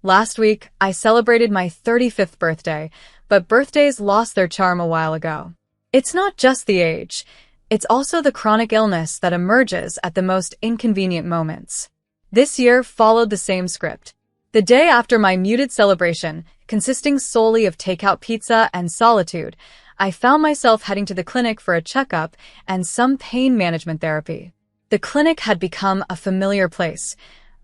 Last week, I celebrated my 35th birthday, but birthdays lost their charm a while ago. It's not just the age, it's also the chronic illness that emerges at the most inconvenient moments. This year followed the same script. The day after my muted celebration, consisting solely of takeout pizza and solitude, I found myself heading to the clinic for a checkup and some pain management therapy. The clinic had become a familiar place,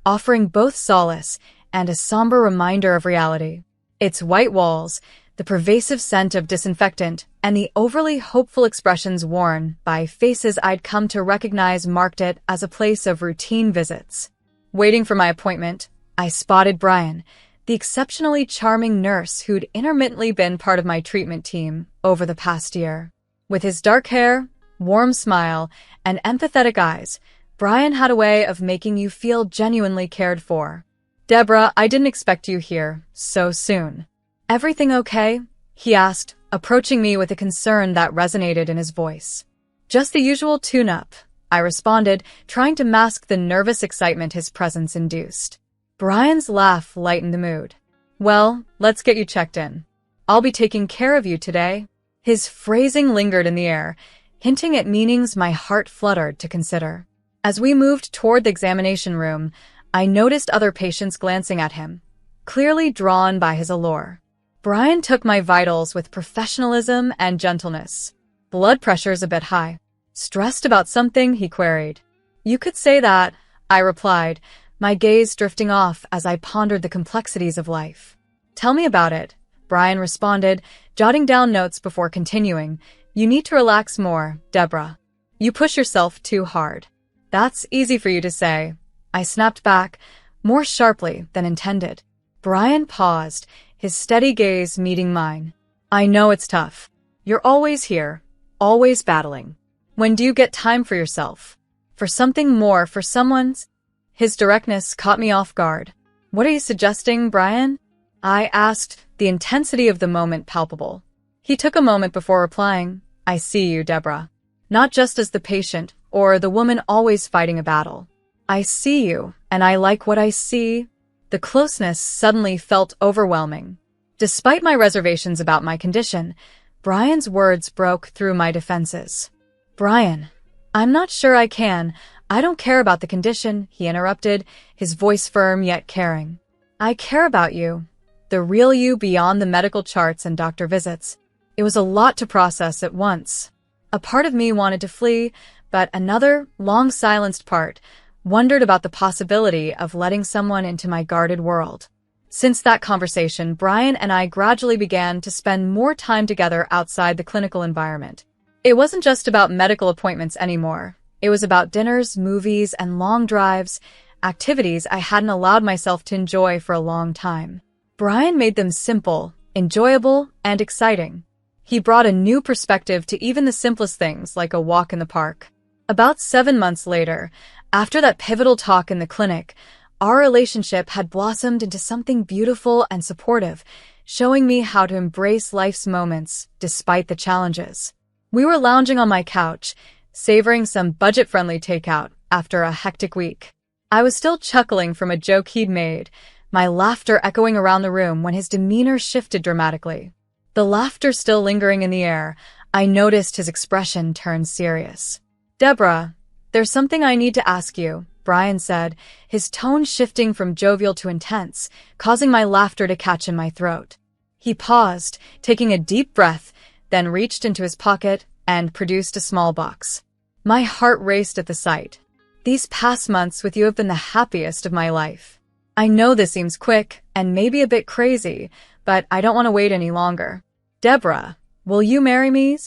offering both solace and a somber reminder of reality. Its white walls, the pervasive scent of disinfectant, and the overly hopeful expressions worn by faces I'd come to recognize marked it as a place of routine visits. Waiting for my appointment, I spotted Brian, the exceptionally charming nurse who'd intermittently been part of my treatment team over the past year. With his dark hair, warm smile, and empathetic eyes, Brian had a way of making you feel genuinely cared for. "Deborah, I didn't expect you here so soon. Everything okay?" he asked, approaching me with a concern that resonated in his voice. "Just the usual tune-up," I responded, trying to mask the nervous excitement his presence induced. Brian's laugh lightened the mood. "Well, let's get you checked in. I'll be taking care of you today." His phrasing lingered in the air, hinting at meanings my heart fluttered to consider. As we moved toward the examination room, I noticed other patients glancing at him, clearly drawn by his allure. Brian took my vitals with professionalism and gentleness. "Blood pressure's a bit high. Stressed about something?" he queried. "You could say that," I replied, my gaze drifting off as I pondered the complexities of life. "Tell me about it," Brian responded, jotting down notes before continuing. "You need to relax more, Deborah. You push yourself too hard." "That's easy for you to say," I snapped back, more sharply than intended. Brian paused, his steady gaze meeting mine. "I know it's tough. You're always here, always battling. When do you get time for yourself? For something more, for someone's?" His directness caught me off guard. "What are you suggesting, Brian?" I asked, the intensity of the moment palpable. He took a moment before replying, "I see you, Deborah. Not just as the patient or the woman always fighting a battle. I see you, and I like what I see." The closeness suddenly felt overwhelming. Despite my reservations about my condition, Brian's words broke through my defenses. "Brian, I'm not sure I can. I don't care about the condition," he interrupted, his voice firm yet caring. "I care about you, the real you beyond the medical charts and doctor visits." It was a lot to process at once. A part of me wanted to flee, but another, long-silenced part, wondered about the possibility of letting someone into my guarded world. Since that conversation, Brian and I gradually began to spend more time together outside the clinical environment. It wasn't just about medical appointments anymore. It was about dinners, movies, and long drives, activities I hadn't allowed myself to enjoy for a long time. Brian made them simple, enjoyable, and exciting. He brought a new perspective to even the simplest things like a walk in the park. About 7 months later, after that pivotal talk in the clinic, our relationship had blossomed into something beautiful and supportive, showing me how to embrace life's moments despite the challenges. We were lounging on my couch, savoring some budget-friendly takeout after a hectic week. I was still chuckling from a joke he'd made, my laughter echoing around the room when his demeanor shifted dramatically. The laughter still lingering in the air, I noticed his expression turn serious. "Deborah, there's something I need to ask you," Brian said, his tone shifting from jovial to intense, causing my laughter to catch in my throat. He paused, taking a deep breath, then reached into his pocket and produced a small box. My heart raced at the sight. "These past months with you have been the happiest of my life. I know this seems quick and maybe a bit crazy, but I don't want to wait any longer. Deborah, will you marry me?"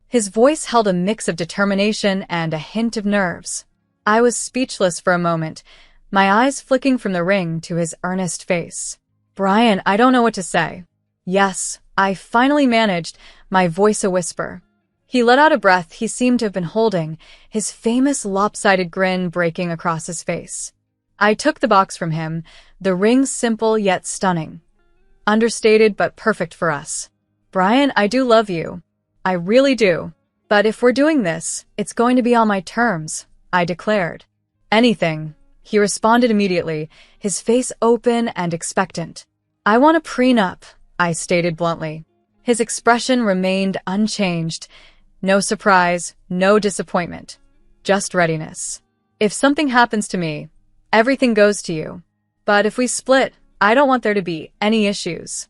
His voice held a mix of determination and a hint of nerves. I was speechless for a moment, my eyes flicking from the ring to his earnest face. "Brian, I don't know what to say." "Yes," I finally managed, my voice a whisper. He let out a breath he seemed to have been holding, his famous lopsided grin breaking across his face. I took the box from him, the ring simple yet stunning. Understated but perfect for us. "Brian, I do love you. I really do. But if we're doing this, it's going to be on my terms," I declared. "Anything," He responded immediately, his face open and expectant. "I want a prenup," I stated bluntly. His expression remained unchanged. No surprise, no disappointment, just readiness. "If something happens to me, everything goes to you. But if we split, I don't want there to be any issues."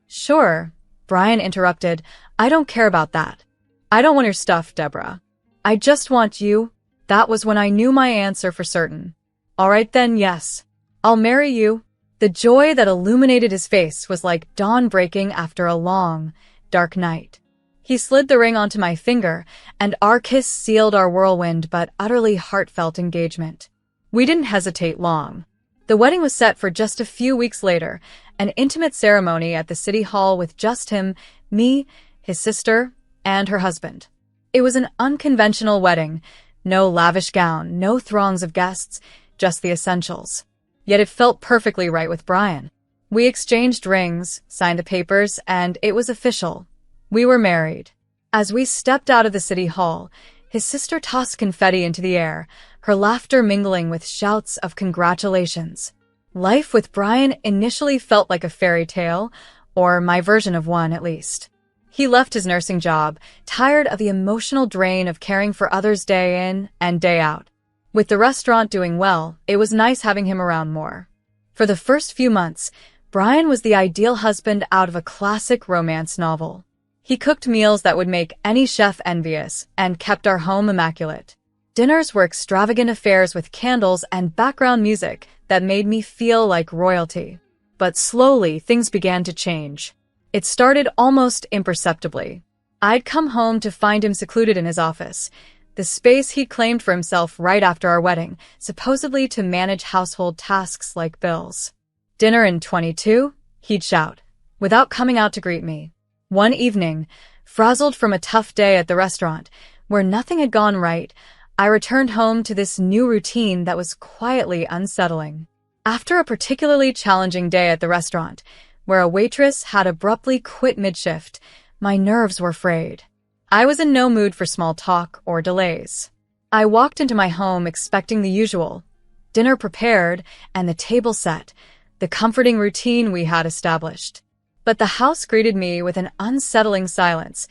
"Sure," Brian interrupted. "I don't care about that. I don't want your stuff, Deborah. I just want you." That was when I knew my answer for certain. "All right then, yes. I'll marry you." The joy that illuminated his face was like dawn breaking after a long, dark night. He slid the ring onto my finger, and our kiss sealed our whirlwind but utterly heartfelt engagement. We didn't hesitate long. The wedding was set for just a few weeks later, an intimate ceremony at the city hall with just him, me, his sister, and her husband. It was an unconventional wedding. No lavish gown, no throngs of guests, just the essentials. Yet it felt perfectly right with Brian. We exchanged rings, signed the papers, and it was official. We were married. As we stepped out of the city hall, his sister tossed confetti into the air, her laughter mingling with shouts of congratulations. Life with Brian initially felt like a fairy tale, or my version of one at least. He left his nursing job, tired of the emotional drain of caring for others day in and day out. With the restaurant doing well, it was nice having him around more. For the first few months, Brian was the ideal husband out of a classic romance novel. He cooked meals that would make any chef envious and kept our home immaculate. Dinners were extravagant affairs with candles and background music that made me feel like royalty. But slowly, things began to change. It started almost imperceptibly. I'd come home to find him secluded in his office, the space he'd claimed for himself right after our wedding, supposedly to manage household tasks like bills. "Dinner in 22?" he'd shout, without coming out to greet me. One evening, frazzled from a tough day at the restaurant, where nothing had gone right, I returned home to this new routine that was quietly unsettling. After a particularly challenging day at the restaurant, where a waitress had abruptly quit mid-shift, my nerves were frayed. I was in no mood for small talk or delays. I walked into my home expecting the usual, dinner prepared and the table set, the comforting routine we had established. But the house greeted me with an unsettling silence.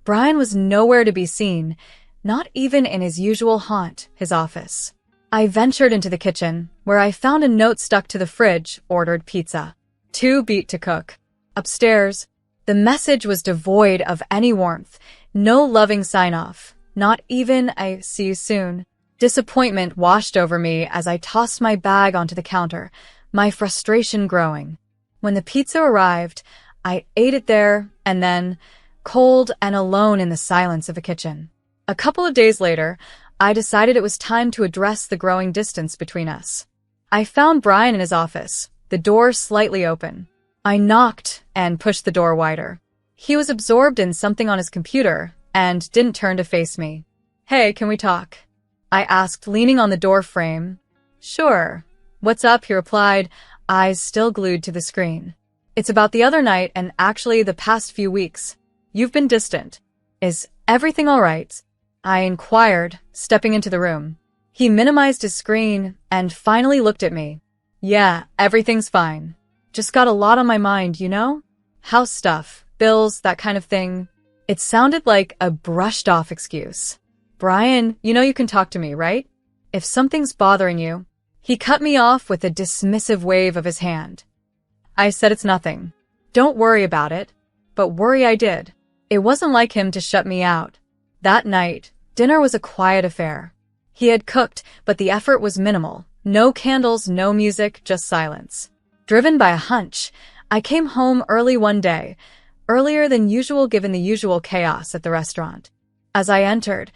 Brian was nowhere to be seen, not even in his usual haunt, his office. I ventured into the kitchen, where I found a note stuck to the fridge, ordered pizza. Too beat to cook. Upstairs, the message was devoid of any warmth, no loving sign-off, not even "I see you soon." Disappointment washed over me as I tossed my bag onto the counter, my frustration growing. When the pizza arrived, I ate it there and then, cold and alone in the silence of a kitchen. A couple of days later, I decided it was time to address the growing distance between us. I found Brian in his office, the door slightly open. I knocked and pushed the door wider. He was absorbed in something on his computer and didn't turn to face me. "Hey, can we talk?" I asked, leaning on the door frame. "Sure. What's up?" he replied, eyes still glued to the screen. "It's about the other night and actually the past few weeks. You've been distant. Is everything all right?" I inquired, stepping into the room. He minimized his screen and finally looked at me. "Yeah, everything's fine. Just got a lot on my mind, you know? House stuff, bills, that kind of thing." It sounded like a brushed-off excuse. "Brian, you know you can talk to me, right? If something's bothering you." He cut me off with a dismissive wave of his hand. I said it's nothing. Don't worry about it. But worry I did. It wasn't like him to shut me out. That night, dinner was a quiet affair. He had cooked, but the effort was minimal. No candles, no music, just silence. Driven by a hunch, I came home early one day, earlier than usual given the usual chaos at the restaurant. As I entered,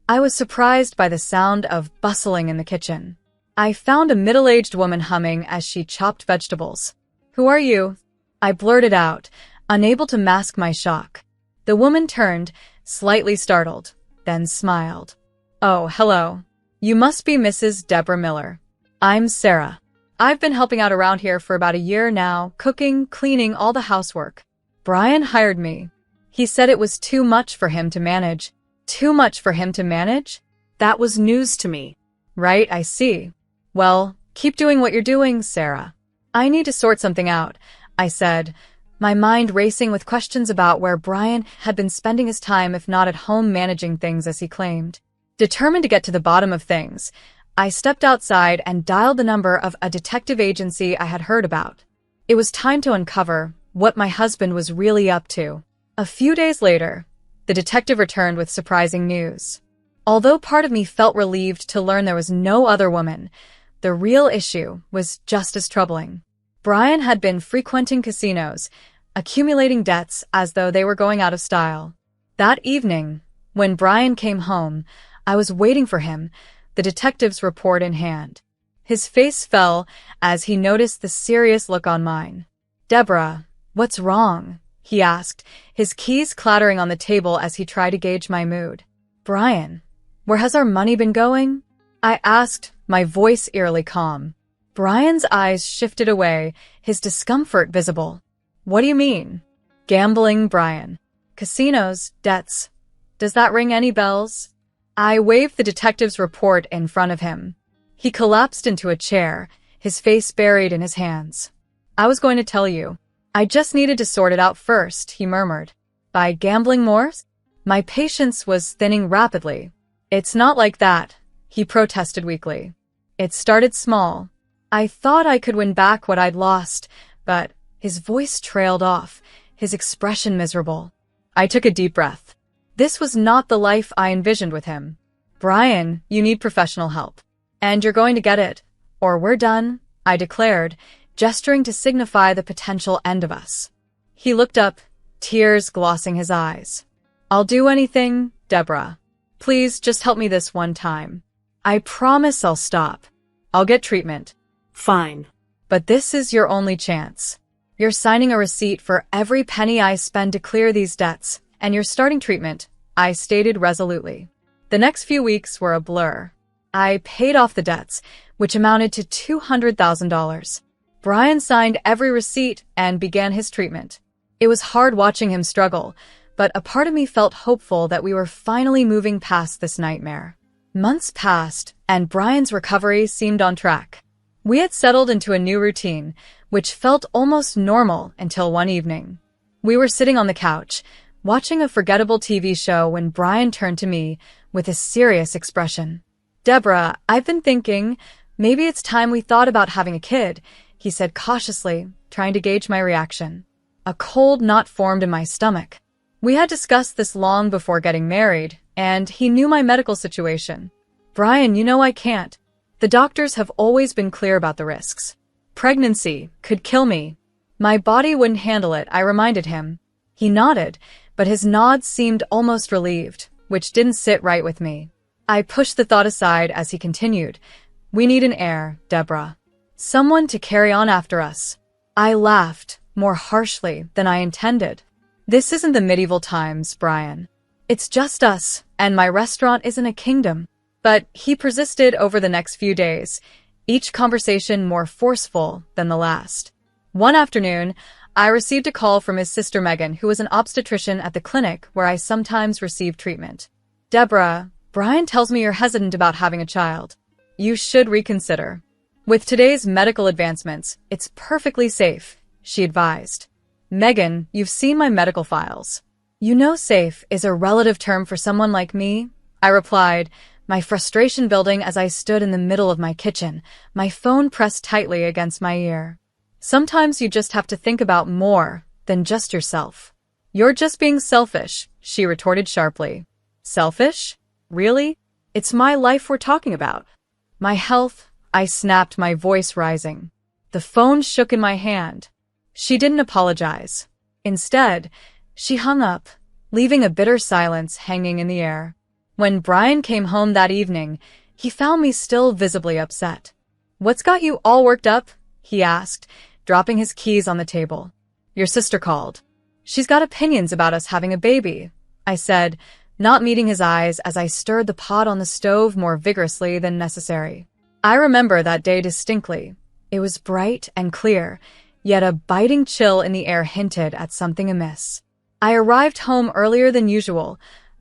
I was surprised by the sound of bustling in the kitchen. I found a middle-aged woman humming as she chopped vegetables. "Who are you?" I blurted out, unable to mask my shock. The woman turned, slightly startled, then smiled. "Oh, hello. You must be Mrs. Deborah Miller. I'm Sarah. I've been helping out around here for about a year now, cooking, cleaning, all the housework. Brian hired me. He said it was too much for him to manage." Too much for him to manage? That was news to me. "Right, I see. Well, Keep doing what you're doing, Sarah. I need to sort something out, I said, my mind racing with questions about where Brian had been spending his time if not at home managing things as he claimed. Determined to get to the bottom of things, I stepped outside and dialed the number of a detective agency I had heard about. It was time to uncover what my husband was really up to. A few days later, the detective returned with surprising news. Although part of me felt relieved to learn there was no other woman, the real issue was just as troubling. Brian had been frequenting casinos, accumulating debts as though they were going out of style. That evening, when Brian came home, I was waiting for him, the detective's report in hand. His face fell as he noticed the serious look on mine. "Deborah, what's wrong?" he asked, his keys clattering on the table as he tried to gauge my mood. "Brian, where has our money been going?" I asked, my voice eerily calm. Brian's eyes shifted away, his discomfort visible. "What do you mean?" "Gambling, Brian. Casinos, debts. Does that ring any bells?" I waved the detective's report in front of him. He collapsed into a chair, his face buried in his hands. "I was going to tell you. I just needed to sort it out first," he murmured. "By gambling more?" My patience was thinning rapidly. "It's not like that," he protested weakly. "It started small. I thought I could win back what I'd lost, but..." His voice trailed off, his expression miserable. I took a deep breath. This was not the life I envisioned with him. "Brian, you need professional help. And you're going to get it, or we're done," I declared, gesturing to signify the potential end of us. He looked up, tears glossing his eyes. "I'll do anything, Deborah. Please just help me this one time. I promise I'll stop. I'll get treatment." "Fine. "But this is your only chance. You're signing a receipt for every penny I spend to clear these debts, and you're starting treatment," I stated resolutely. The next few weeks were a blur. I paid off the debts, which amounted to $200,000. Brian signed every receipt and began his treatment. It was hard watching him struggle, but a part of me felt hopeful that we were finally moving past this nightmare. Months passed, and Brian's recovery seemed on track. We had settled into a new routine, which felt almost normal until one evening. We were sitting on the couch, watching a forgettable TV show when Brian turned to me with a serious expression. "Deborah, I've been thinking, maybe it's time we thought about having a kid," he said cautiously, trying to gauge my reaction. A cold knot formed in my stomach. We had discussed this long before getting married, and he knew my medical situation. "Brian, you know I can't. The doctors have always been clear about the risks. Pregnancy could kill me. My body wouldn't handle it," I reminded him. He nodded, but his nod seemed almost relieved, which didn't sit right with me. I pushed the thought aside as he continued. "We need an heir, Deborah. Someone to carry on after us." I laughed, more harshly than I intended. "This isn't the medieval times, Brian. It's just us, and my restaurant isn't a kingdom." But he persisted over the next few days, each conversation more forceful than the last. One afternoon, I received a call from his sister Megan, who was an obstetrician at the clinic where I sometimes received treatment. "Deborah, Brian tells me you're hesitant about having a child. You should reconsider. With today's medical advancements, it's perfectly safe," she advised. "Megan, you've seen my medical files. You know safe is a relative term for someone like me," I replied, my frustration building as I stood in the middle of my kitchen, my phone pressed tightly against my ear. "Sometimes you just have to think about more than just yourself." "You're just being selfish," she retorted sharply. "Selfish? Really? It's my life we're talking about." "My health," I snapped, my voice rising. The phone shook in my hand. She didn't apologize. Instead, she hung up, leaving a bitter silence hanging in the air. When Brian came home that evening, he found me still visibly upset. "What's got you all worked up?" he asked, dropping his keys on the table. "Your sister called. She's got opinions about us having a baby," I said, not meeting his eyes as I stirred the pot on the stove more vigorously than necessary. I remember that day distinctly. It was bright and clear, yet a biting chill in the air hinted at something amiss. I arrived home earlier than usual,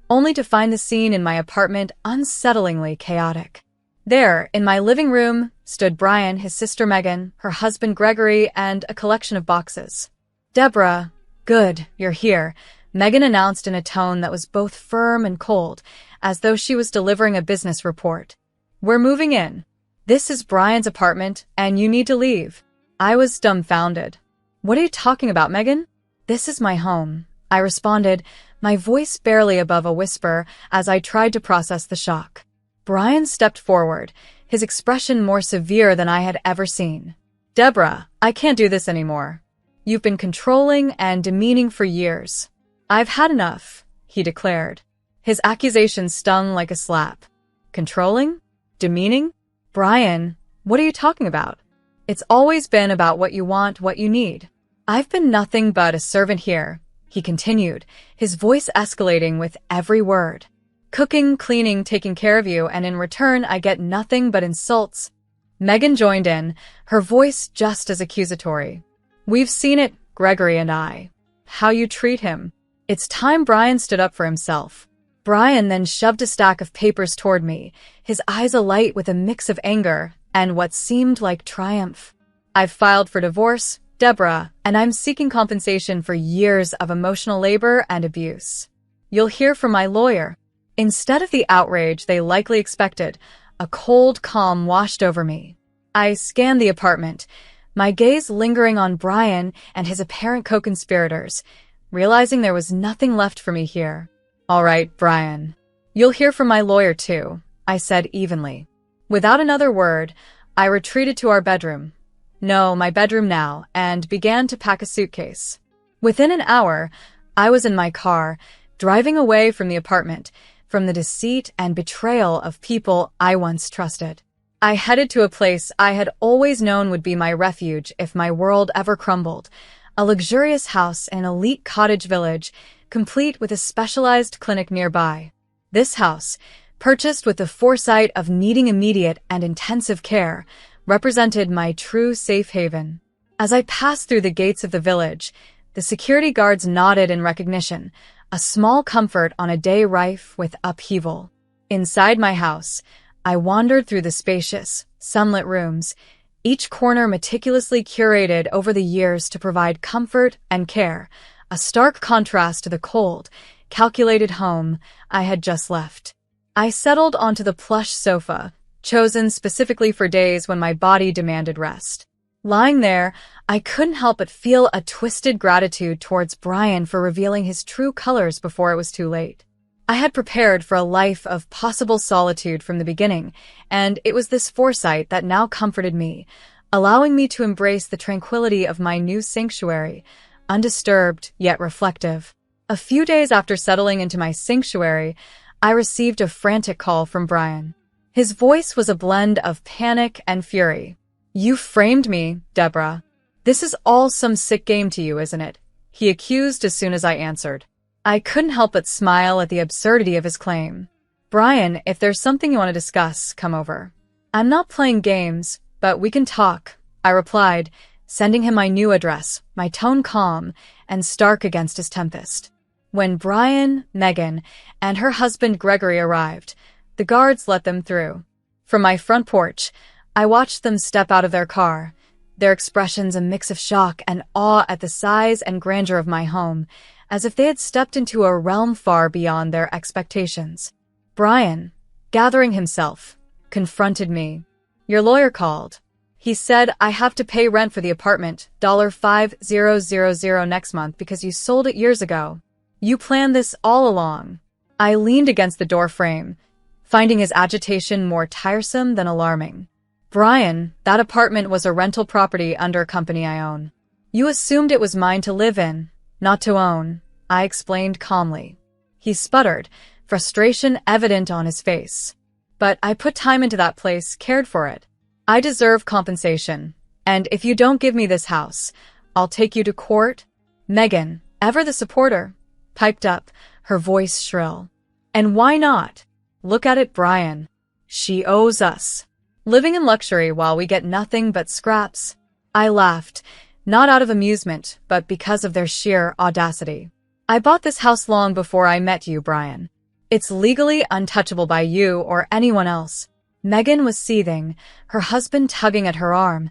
only to find the scene in my apartment unsettlingly chaotic. There, in my living room, stood Brian, his sister Megan, her husband Gregory, and a collection of boxes. "Deborah, good, you're here," Megan announced in a tone that was both firm and cold, as though she was delivering a business report. "We're moving in. This is Brian's apartment, and you need to leave." I was dumbfounded. "What are you talking about, Megan?" "This is my home," I responded, my voice barely above a whisper as I tried to process the shock. Brian stepped forward, his expression more severe than I had ever seen. "Deborah, I can't do this anymore. You've been controlling and demeaning for years. I've had enough," he declared. His accusation stung like a slap. "Controlling? Demeaning? Brian, what are you talking about? It's always been about what you want, what you need. I've been nothing but a servant here," he continued, his voice escalating with every word. "Cooking, cleaning, taking care of you, and in return I get nothing but insults." Megan joined in, her voice just as accusatory. "We've seen it, Gregory and I. How you treat him. It's time Brian stood up for himself." Brian then shoved a stack of papers toward me, his eyes alight with a mix of anger and what seemed like triumph. "I've filed for divorce, Deborah, and I'm seeking compensation for years of emotional labor and abuse. You'll hear from my lawyer." Instead of the outrage they likely expected, a cold calm washed over me. I scanned the apartment, my gaze lingering on Brian and his apparent co-conspirators, realizing there was nothing left for me here. "All right, Brian. You'll hear from my lawyer too," I said evenly. Without another word, I retreated to our bedroom. No, my bedroom now, and began to pack a suitcase. Within an hour, I was in my car, driving away from the apartment, from the deceit and betrayal of people I once trusted. I headed to a place I had always known would be my refuge if my world ever crumbled, a luxurious house in an elite cottage village, complete with a specialized clinic nearby. This house, purchased with the foresight of needing immediate and intensive care, represented my true safe haven. As I passed through the gates of the village, the security guards nodded in recognition, a small comfort on a day rife with upheaval. Inside my house, I wandered through the spacious, sunlit rooms, each corner meticulously curated over the years to provide comfort and care, a stark contrast to the cold, calculated home I had just left. I settled onto the plush sofa, chosen specifically for days when my body demanded rest. Lying there, I couldn't help but feel a twisted gratitude towards Brian for revealing his true colors before it was too late. I had prepared for a life of possible solitude from the beginning, and it was this foresight that now comforted me, allowing me to embrace the tranquility of my new sanctuary, undisturbed yet reflective. A few days after settling into my sanctuary, I received a frantic call from Brian. His voice was a blend of panic and fury. "You framed me, Deborah. This is all some sick game to you, isn't it?" he accused as soon as I answered. I couldn't help but smile at the absurdity of his claim. "Brian, if there's something you want to discuss, come over." "I'm not playing games, but we can talk," I replied, sending him my new address, my tone calm and stark against his tempest. When Brian, Megan, and her husband Gregory arrived, the guards let them through. From my front porch, I watched them step out of their car, their expressions a mix of shock and awe at the size and grandeur of my home, as if they had stepped into a realm far beyond their expectations. Brian, gathering himself, confronted me. "Your lawyer called. He said I have to pay rent for the apartment, $5000 next month because you sold it years ago. You planned this all along." I leaned against the door frame, finding his agitation more tiresome than alarming. "Brian, that apartment was a rental property under a company I own. You assumed it was mine to live in, not to own," I explained calmly. He sputtered, frustration evident on his face. "But I put time into that place, cared for it. I deserve compensation, and if you don't give me this house, I'll take you to court." Megan, ever the supporter, piped up, her voice shrill. "And why not? Look at it, Brian. She owes us. Living in luxury while we get nothing but scraps." I laughed, not out of amusement, but because of their sheer audacity. "I bought this house long before I met you, Brian. It's legally untouchable by you or anyone else. Megan was seething, her husband tugging at her arm,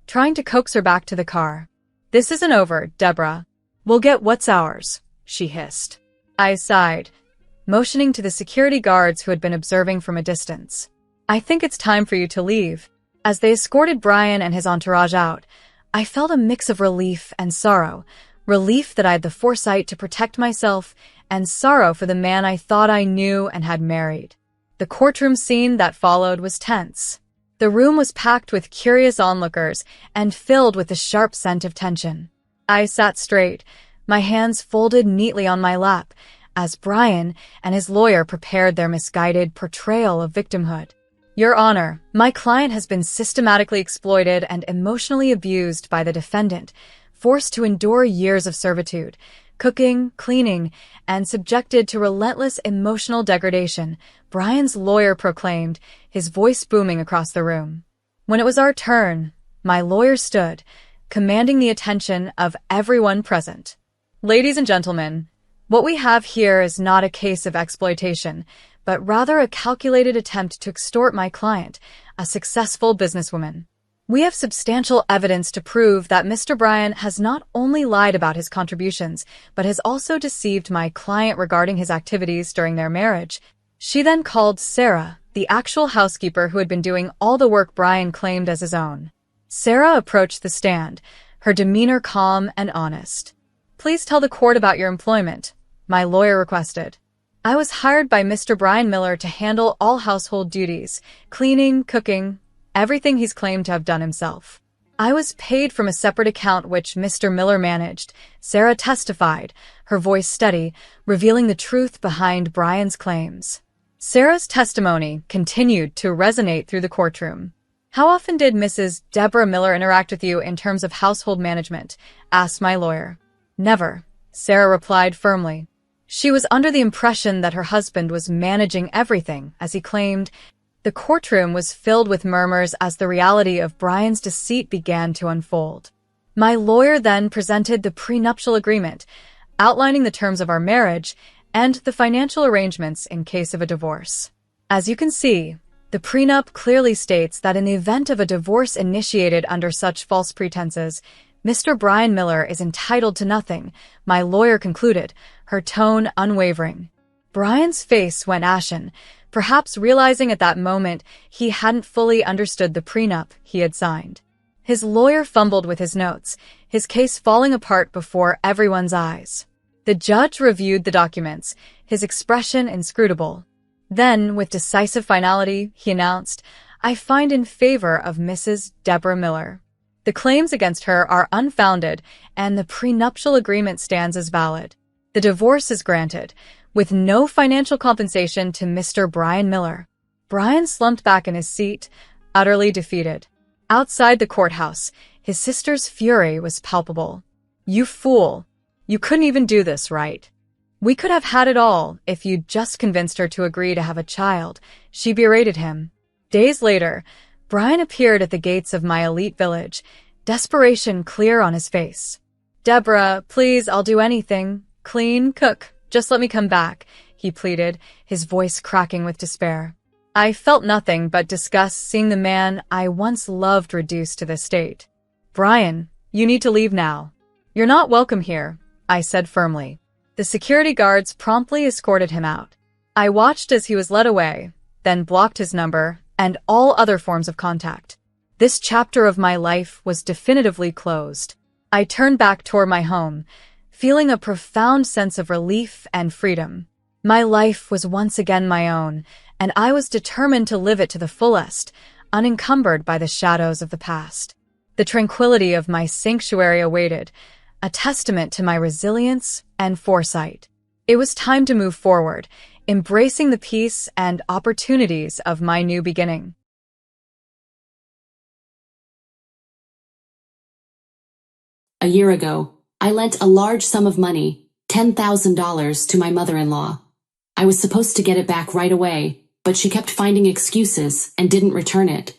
trying to coax her back to the car. "This isn't over, Deborah. We'll get what's ours," she hissed. I sighed, motioning to the security guards who had been observing from a distance. "I think it's time for you to leave." As they escorted Brian and his entourage out, I felt a mix of relief and sorrow. Relief that I had the foresight to protect myself, and sorrow for the man I thought I knew and had married. The courtroom scene that followed was tense. The room was packed with curious onlookers and filled with the sharp scent of tension. I sat straight, my hands folded neatly on my lap, as Brian and his lawyer prepared their misguided portrayal of victimhood. "Your Honor, my client has been systematically exploited and emotionally abused by the defendant, forced to endure years of servitude, cooking, cleaning, and subjected to relentless emotional degradation," Brian's lawyer proclaimed, his voice booming across the room. When it was our turn, my lawyer stood, commanding the attention of everyone present. "Ladies and gentlemen, what we have here is not a case of exploitation, but rather a calculated attempt to extort my client, a successful businesswoman. We have substantial evidence to prove that Mr. Brian has not only lied about his contributions, but has also deceived my client regarding his activities during their marriage." She then called Sarah, the actual housekeeper who had been doing all the work Brian claimed as his own. Sarah approached the stand, her demeanor calm and honest. "Please tell the court about your employment," my lawyer requested. "I was hired by Mr. Brian Miller to handle all household duties, cleaning, cooking, everything he's claimed to have done himself. I was paid from a separate account which Mr. Miller managed," Sarah testified, her voice steady, revealing the truth behind Brian's claims. Sarah's testimony continued to resonate through the courtroom. "How often did Mrs. Deborah Miller interact with you in terms of household management?" asked my lawyer. "Never," Sarah replied firmly. She was under the impression that her husband was managing everything, as he claimed. The courtroom was filled with murmurs as the reality of Brian's deceit began to unfold. My lawyer then presented the prenuptial agreement, outlining the terms of our marriage and the financial arrangements in case of a divorce. As you can see, the prenup clearly states that in the event of a divorce initiated under such false pretenses, Mr. Brian Miller is entitled to nothing, my lawyer concluded, her tone unwavering. Brian's face went ashen, perhaps realizing at that moment he hadn't fully understood the prenup he had signed. His lawyer fumbled with his notes, his case falling apart before everyone's eyes. The judge reviewed the documents, his expression inscrutable. Then, with decisive finality, he announced, "I find in favor of Mrs. Deborah Miller. The claims against her are unfounded, and the prenuptial agreement stands as valid. The divorce is granted, with no financial compensation to Mr. Brian Miller." Brian slumped back in his seat, utterly defeated. Outside the courthouse, his sister's fury was palpable. "You fool! You couldn't even do this, right? We could have had it all if you'd just convinced her to agree to have a child," she berated him. Days later, Brian appeared at the gates of my elite village, desperation clear on his face. "Deborah, please, I'll do anything. Clean, cook, just let me come back," he pleaded, his voice cracking with despair. I felt nothing but disgust seeing the man I once loved reduced to this state. "Brian, you need to leave now. You're not welcome here," I said firmly. The security guards promptly escorted him out. I watched as he was led away, then blocked his number and all other forms of contact. This chapter of my life was definitively closed. I turned back toward my home, feeling a profound sense of relief and freedom. My life was once again my own, and I was determined to live it to the fullest, unencumbered by the shadows of the past. The tranquility of my sanctuary awaited, a testament to my resilience and foresight. It was time to move forward, embracing the peace and opportunities of my new beginning. A year ago, I lent a large sum of money, $10,000, to my mother-in-law. I was supposed to get it back right away, but she kept finding excuses and didn't return it.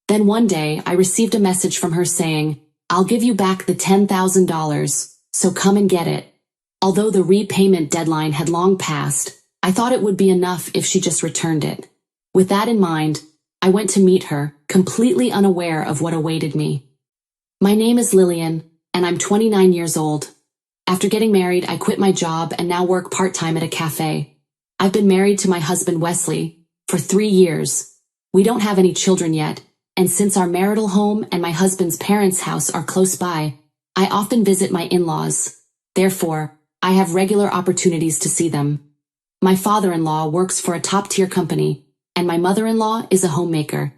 Then one day, I received a message from her saying, "I'll give you back the $10,000, so come and get it." Although the repayment deadline had long passed, I thought it would be enough if she just returned it. With that in mind, I went to meet her, completely unaware of what awaited me. My name is Lillian, and I'm 29 years old. After getting married, I quit my job and now work part-time at a cafe. I've been married to my husband Wesley for 3 years. We don't have any children yet, and since our marital home and my husband's parents' house are close by, I often visit my in-laws. Therefore, I have regular opportunities to see them. My father-in-law works for a top-tier company, and my mother-in-law is a homemaker.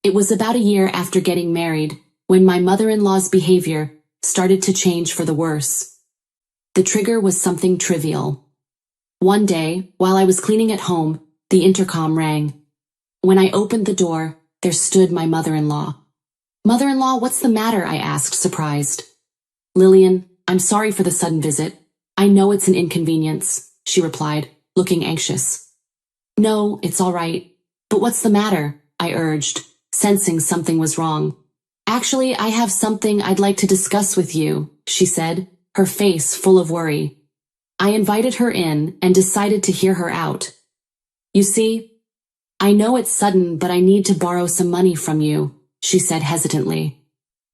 It was about a year after getting married when my mother-in-law's behavior started to change for the worse. The trigger was something trivial. One day, while I was cleaning at home, the intercom rang. When I opened the door, there stood my mother-in-law. "Mother-in-law, what's the matter?" I asked, surprised. "Lillian, I'm sorry for the sudden visit. I know it's an inconvenience," she replied, looking anxious. "No, it's all right. But what's the matter?" I urged, sensing something was wrong. "Actually, I have something I'd like to discuss with you," she said, her face full of worry. I invited her in and decided to hear her out. "You see, I know it's sudden, but I need to borrow some money from you," she said hesitantly.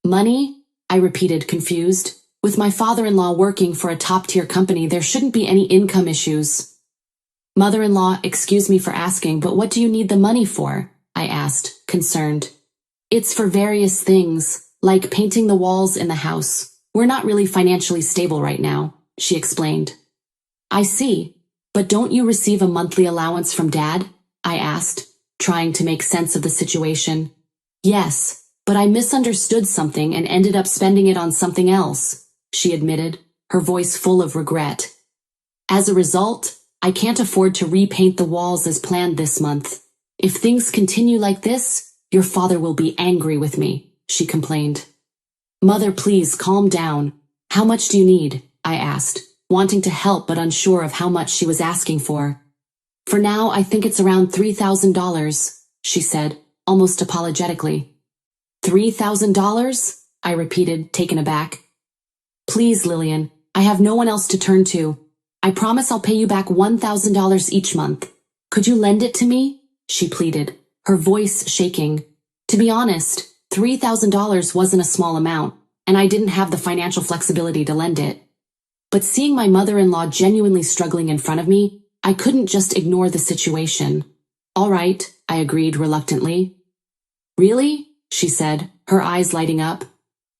"Money?" I repeated, confused. With my father-in-law working for a top-tier company, there shouldn't be any income issues. "Mother-in-law, excuse me for asking, but what do you need the money for?" I asked, concerned. "It's for various things, like painting the walls in the house. We're not really financially stable right now," she explained. "I see. But don't you receive a monthly allowance from Dad?" I asked, trying to make sense of the situation. "Yes, but I misunderstood something and ended up spending it on something else," she admitted, her voice full of regret. "As a result, I can't afford to repaint the walls as planned this month. If things continue like this, your father will be angry with me," she complained. "Mother, please calm down. How much do you need?" I asked, wanting to help but unsure of how much she was asking for. "For now, I think it's around $3,000, she said, almost apologetically. $3,000? I repeated, taken aback. "Please, Lillian, I have no one else to turn to. I promise I'll pay you back $1,000 each month. Could you lend it to me?" she pleaded, her voice shaking. To be honest, $3,000 wasn't a small amount, and I didn't have the financial flexibility to lend it. But seeing my mother-in-law genuinely struggling in front of me, I couldn't just ignore the situation. "All right," I agreed reluctantly. "Really?" she said, her eyes lighting up.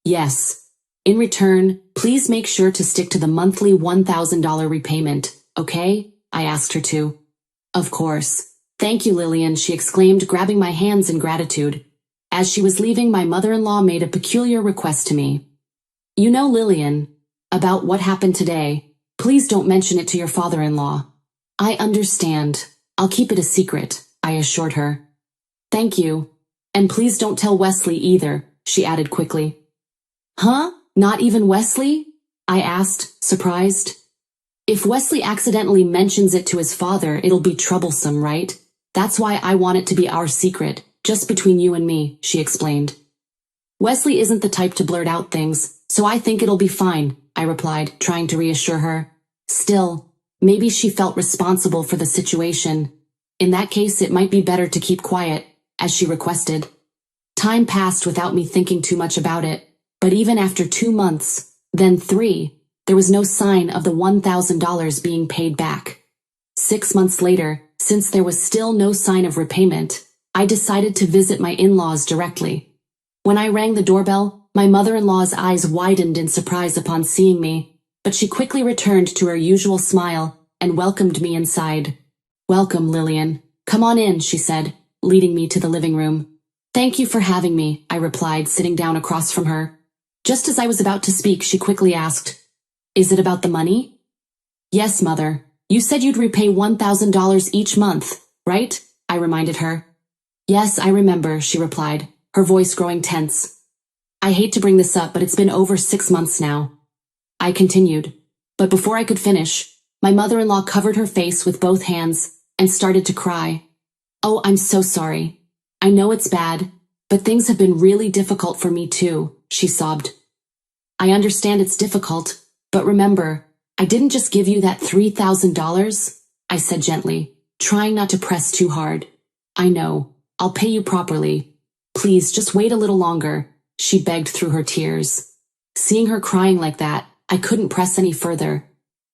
"Yes. In return, please make sure to stick to the monthly $1,000 repayment, okay?" I asked her to. "Of course. Thank you, Lillian," she exclaimed, grabbing my hands in gratitude. As she was leaving, my mother-in-law made a peculiar request to me. "You know, Lillian, about what happened today, please don't mention it to your father-in-law." "I understand. I'll keep it a secret," I assured her. "Thank you. And please don't tell Wesley either," she added quickly. "Huh? Not even Wesley?" I asked, surprised. "If Wesley accidentally mentions it to his father, it'll be troublesome, right? That's why I want it to be our secret, just between you and me," she explained. "Wesley isn't the type to blurt out things, so I think it'll be fine," I replied, trying to reassure her. Still, maybe she felt responsible for the situation. In that case, it might be better to keep quiet, as she requested. Time passed without me thinking too much about it, but even after 2 months, then 3, there was no sign of the $1,000 being paid back. 6 months later, since there was still no sign of repayment, I decided to visit my in-laws directly. When I rang the doorbell, my mother-in-law's eyes widened in surprise upon seeing me, but she quickly returned to her usual smile and welcomed me inside. "Welcome, Lillian. Come on in," she said, leading me to the living room. "Thank you for having me," I replied, sitting down across from her. Just as I was about to speak, she quickly asked, "Is it about the money?" "Yes, Mother. You said you'd repay $1,000 each month, right?" I reminded her. "Yes, I remember," she replied, her voice growing tense. "I hate to bring this up, but it's been over 6 months now." I continued, but before I could finish, my mother-in-law covered her face with both hands and started to cry. "Oh, I'm so sorry. I know it's bad, but things have been really difficult for me too," she sobbed. "I understand it's difficult, but remember, I didn't just give you that $3,000, I said gently, trying not to press too hard. "I know. I'll pay you properly. Please, just wait a little longer, she begged through her tears. Seeing her crying like that, I couldn't press any further.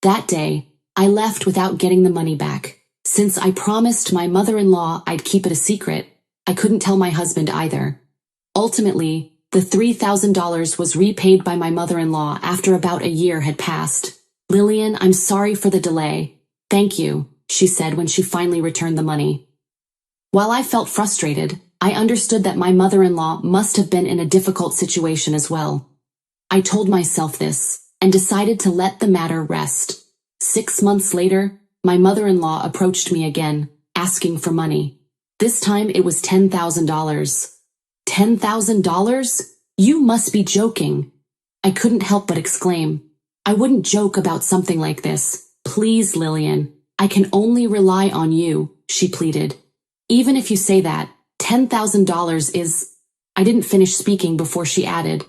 That day, I left without getting the money back. Since I promised my mother-in-law I'd keep it a secret, I couldn't tell my husband either. Ultimately, the $3,000 was repaid by my mother-in-law after about a year had passed. Lillian, I'm sorry for the delay. Thank you, she said when she finally returned the money. While I felt frustrated, I understood that my mother-in-law must have been in a difficult situation as well. I told myself this, and decided to let the matter rest. 6 months later, my mother-in-law approached me again, asking for money. This time it was $10,000. $10,000? You must be joking. I couldn't help but exclaim. I wouldn't joke about something like this. Please, Lillian, I can only rely on you, she pleaded. Even if you say that, $10,000 is... I didn't finish speaking before she added.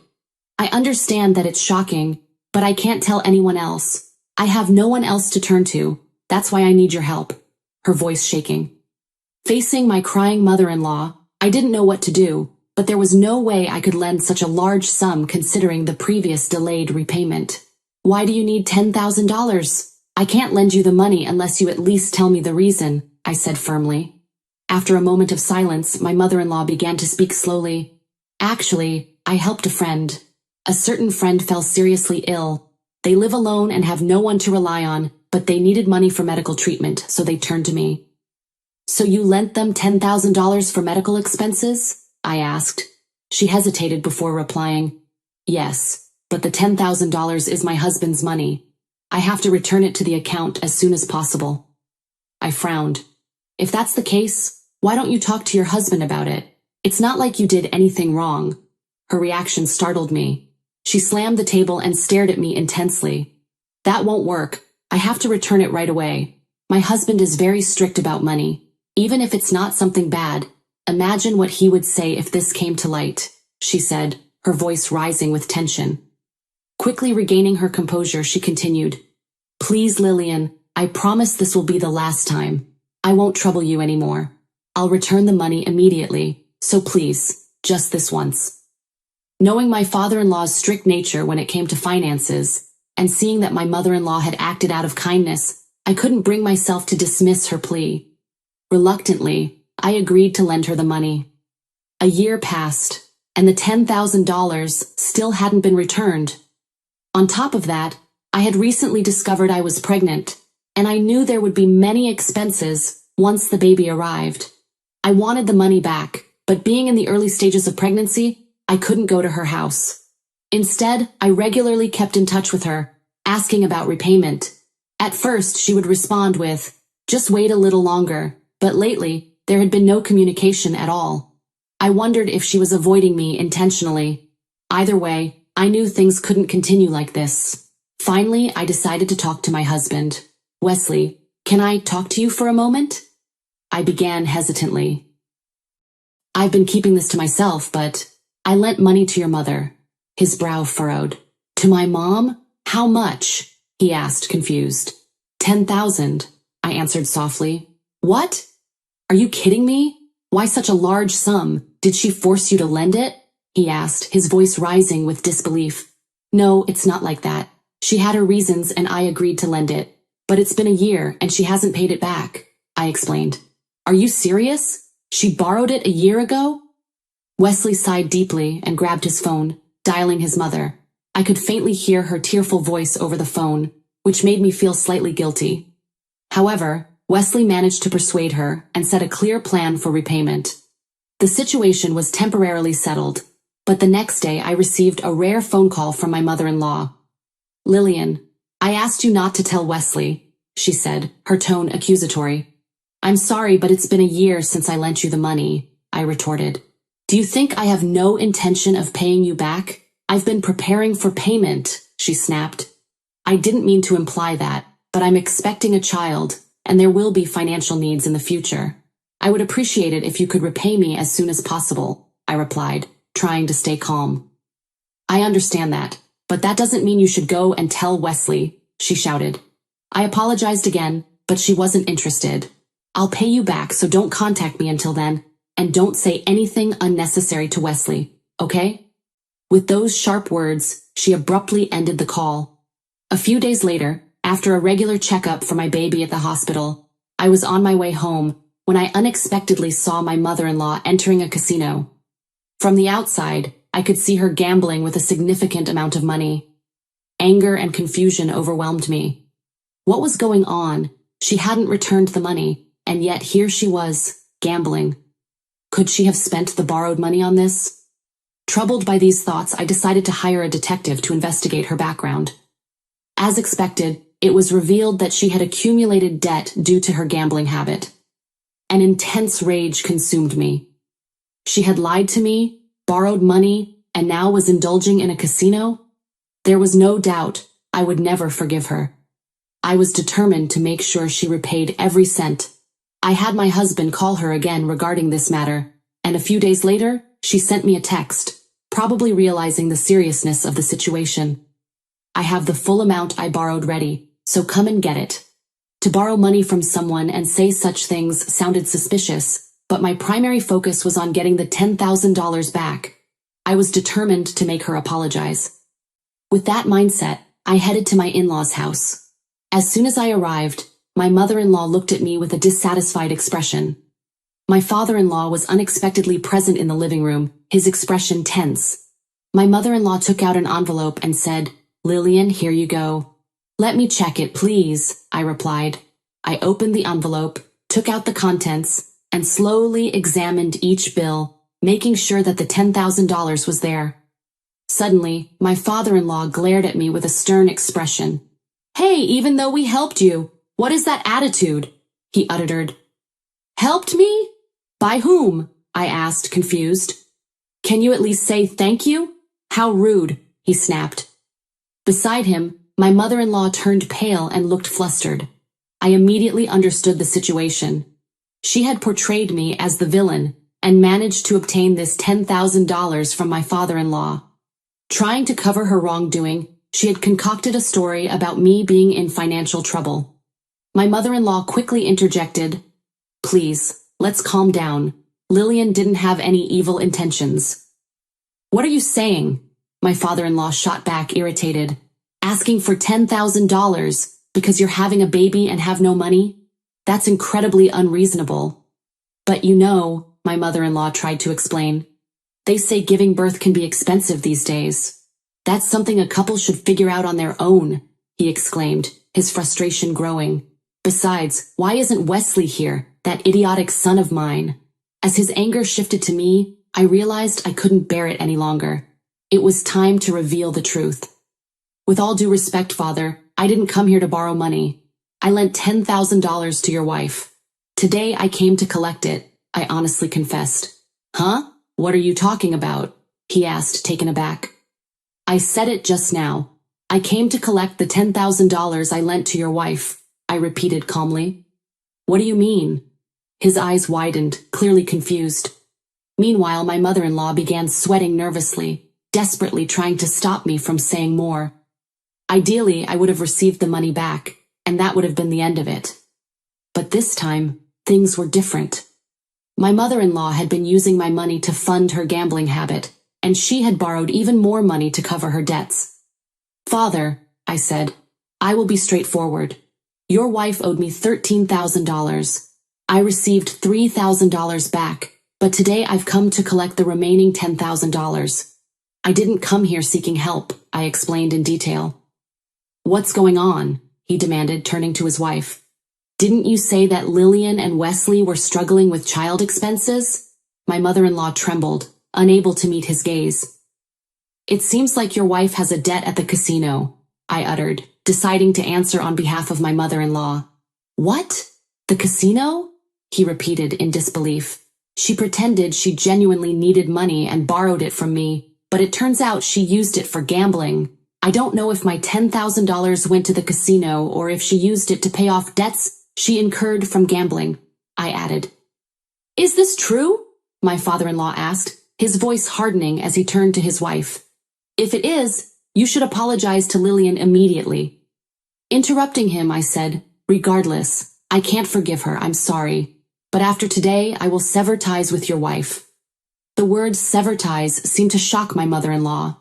I understand that it's shocking, but I can't tell anyone else. I have no one else to turn to. That's why I need your help. Her voice shaking. Facing my crying mother-in-law, I didn't know what to do, but there was no way I could lend such a large sum considering the previous delayed repayment. Why do you need $10,000? I can't lend you the money unless you at least tell me the reason, I said firmly. After a moment of silence, my mother-in-law began to speak slowly. Actually, I helped a friend. A certain friend fell seriously ill. They live alone and have no one to rely on, but they needed money for medical treatment, so they turned to me. So you lent them $10,000 for medical expenses? I asked. She hesitated before replying. Yes, but the $10,000 is my husband's money. I have to return it to the account as soon as possible. I frowned. If that's the case, why don't you talk to your husband about it? It's not like you did anything wrong. Her reaction startled me. She slammed the table and stared at me intensely. That won't work. I have to return it right away. My husband is very strict about money. Even if it's not something bad, imagine what he would say if this came to light, she said, her voice rising with tension. Quickly regaining her composure, she continued. Please, Lillian, I promise this will be the last time. I won't trouble you anymore. I'll return the money immediately, so please, just this once. Knowing my father-in-law's strict nature when it came to finances, and seeing that my mother-in-law had acted out of kindness, I couldn't bring myself to dismiss her plea. Reluctantly, I agreed to lend her the money. A year passed, and the $10,000 still hadn't been returned. On top of that, I had recently discovered I was pregnant, and I knew there would be many expenses once the baby arrived. I wanted the money back, but being in the early stages of pregnancy, I couldn't go to her house. Instead, I regularly kept in touch with her, asking about repayment. At first, she would respond with, "Just wait a little longer," but lately, there had been no communication at all. I wondered if she was avoiding me intentionally. Either way, I knew things couldn't continue like this. Finally, I decided to talk to my husband. Wesley, can I talk to you for a moment? I began hesitantly. I've been keeping this to myself, but I lent money to your mother. His brow furrowed. To my mom? How much? He asked, confused. 10,000, I answered softly. What? Are you kidding me? Why such a large sum? Did she force you to lend it? He asked, his voice rising with disbelief. No, it's not like that. She had her reasons and I agreed to lend it. But it's been a year and she hasn't paid it back, I explained. Are you serious? She borrowed it a year ago? Wesley sighed deeply and grabbed his phone, dialing his mother. I could faintly hear her tearful voice over the phone, which made me feel slightly guilty. However, Wesley managed to persuade her and set a clear plan for repayment. The situation was temporarily settled, but the next day I received a rare phone call from my mother-in-law. Lillian, I asked you not to tell Wesley, she said, her tone accusatory. I'm sorry, but it's been a year since I lent you the money, I retorted. Do you think I have no intention of paying you back? I've been preparing for payment, she snapped. I didn't mean to imply that, but I'm expecting a child, and there will be financial needs in the future. I would appreciate it if you could repay me as soon as possible, I replied, trying to stay calm. I understand that, but that doesn't mean you should go and tell Wesley, she shouted. I apologized again, but she wasn't interested. I'll pay you back, so don't contact me until then, and don't say anything unnecessary to Wesley, okay? With those sharp words, she abruptly ended the call. A few days later, after a regular checkup for my baby at the hospital, I was on my way home when I unexpectedly saw my mother-in-law entering a casino. From the outside, I could see her gambling with a significant amount of money. Anger and confusion overwhelmed me. What was going on? She hadn't returned the money, and yet here she was, gambling. Could she have spent the borrowed money on this? Troubled by these thoughts, I decided to hire a detective to investigate her background. As expected, it was revealed that she had accumulated debt due to her gambling habit. An intense rage consumed me. She had lied to me, borrowed money, and now was indulging in a casino? There was no doubt I would never forgive her. I was determined to make sure she repaid every cent. I had my husband call her again regarding this matter, and a few days later, she sent me a text, probably realizing the seriousness of the situation. I have the full amount I borrowed ready, so come and get it. To borrow money from someone and say such things sounded suspicious, but my primary focus was on getting the $10,000 back. I was determined to make her apologize. With that mindset, I headed to my in-laws' house. As soon as I arrived, my mother-in-law looked at me with a dissatisfied expression. My father-in-law was unexpectedly present in the living room, his expression tense. My mother-in-law took out an envelope and said, "Lillian, here you go." "Let me check it, please," I replied. I opened the envelope, took out the contents, and slowly examined each bill, making sure that the $10,000 was there. Suddenly, my father-in-law glared at me with a stern expression. "Hey, even though we helped you, what is that attitude?" he uttered. "Helped me? By whom?" I asked, confused. "Can you at least say thank you? How rude," he snapped. Beside him, my mother-in-law turned pale and looked flustered. I immediately understood the situation. She had portrayed me as the villain and managed to obtain this $10,000 from my father-in-law. Trying to cover her wrongdoing, she had concocted a story about me being in financial trouble. My mother-in-law quickly interjected, "Please, let's calm down. Lillian didn't have any evil intentions." "What are you saying?" My father-in-law shot back, irritated. "Asking for $10,000 because you're having a baby and have no money? That's incredibly unreasonable." "But you know," my mother-in-law tried to explain, "they say giving birth can be expensive these days. That's something a couple should figure out on their own," he exclaimed, his frustration growing. "Besides, why isn't Wesley here, that idiotic son of mine?" As his anger shifted to me, I realized I couldn't bear it any longer. It was time to reveal the truth. "With all due respect, Father, I didn't come here to borrow money. I lent $10,000 to your wife. Today I came to collect it," I honestly confessed. "Huh? What are you talking about?" he asked, taken aback. "I said it just now. I came to collect the $10,000 I lent to your wife," I repeated calmly. "What do you mean?" His eyes widened, clearly confused. Meanwhile, my mother-in-law began sweating nervously, desperately trying to stop me from saying more. Ideally, I would have received the money back, and that would have been the end of it. But this time, things were different. My mother-in-law had been using my money to fund her gambling habit, and she had borrowed even more money to cover her debts. "Father," I said, "I will be straightforward. Your wife owed me $13,000. I received $3,000 back, but today I've come to collect the remaining $10,000. I didn't come here seeking help," I explained in detail. "What's going on?" he demanded, turning to his wife. "Didn't you say that Lillian and Wesley were struggling with child expenses?" My mother-in-law trembled, unable to meet his gaze. "It seems like your wife has a debt at the casino," I uttered, deciding to answer on behalf of my mother-in-law. "What? The casino?" he repeated in disbelief. "She pretended she genuinely needed money and borrowed it from me, but it turns out she used it for gambling. I don't know if my $10,000 went to the casino or if she used it to pay off debts she incurred from gambling," I added. "Is this true?" my father-in-law asked, his voice hardening as he turned to his wife. "If it is, you should apologize to Lillian immediately." Interrupting him, I said, "Regardless, I can't forgive her, I'm sorry. But after today, I will sever ties with your wife." The words sever ties seemed to shock my mother-in-law.